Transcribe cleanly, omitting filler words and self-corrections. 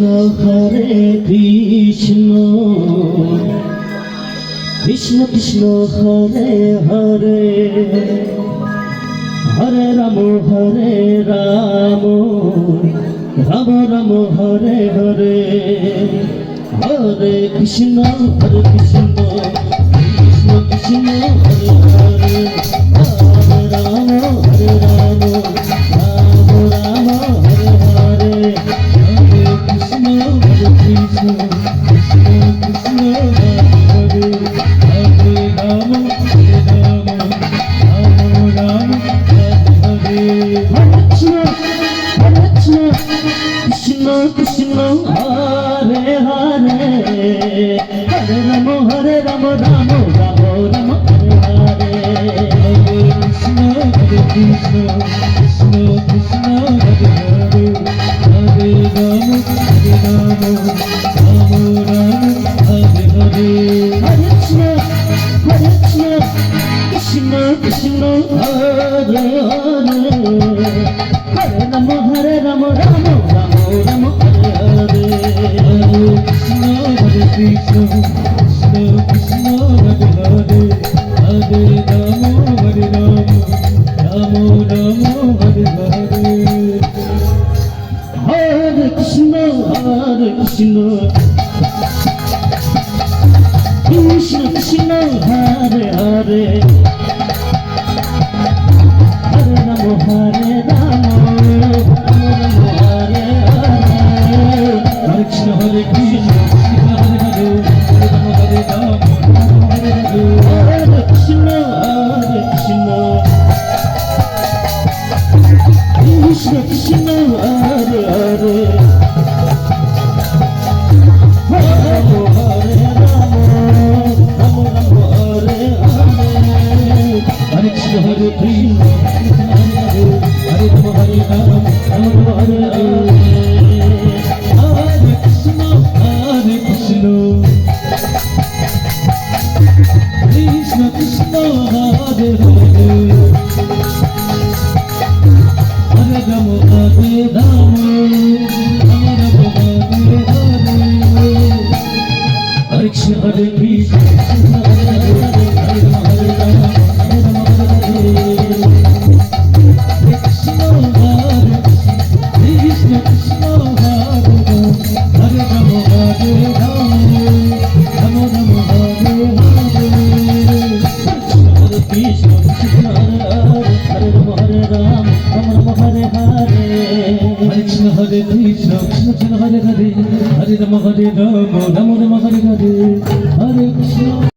Hare Krishna Krishna Krishna Hare Hare Hare Ram Ram Ram Hare Hare Hare Krishna Krishna Krishna Hare Hare Hare Ram Ram Ram Hare Hare Hare Krishna Krishna Krishna Krishna Hare Hare Hare Ram Ram Ram Hare Hare Krishna Krishna Hare Hare Hare Ram Ram Ram Ram Hare Hare Krishna Krishna Krishna Krishna Hare Hare Hare Ram Ram Hare Hare Hare Krishna Krishna Hare Hare Hare Ram Ram Ram Ram Hare Hare Krishna Krishna Krishna Hare Hare Hare Ram Ram Ram Hare Hare Hare Krishna Krishna Krishna Hare Hare Hare Ram Hare Krishna Hare Krishna Hare Hare Hare Ram Hare Hare Krishna Krishna Krishna Hare Hare Hare Krishna Hare Hare Hare Ram Hare Hare Hare Krishna Krishna Krishna Hare Hare Hare Ram Hare Krishna Hare Krishna Hare Hare Hare Ram Hare Krishna, Krishna Hare Hare, Hare Rama Hare Rama, Rama Rama Hare Hare, Hare Krishna.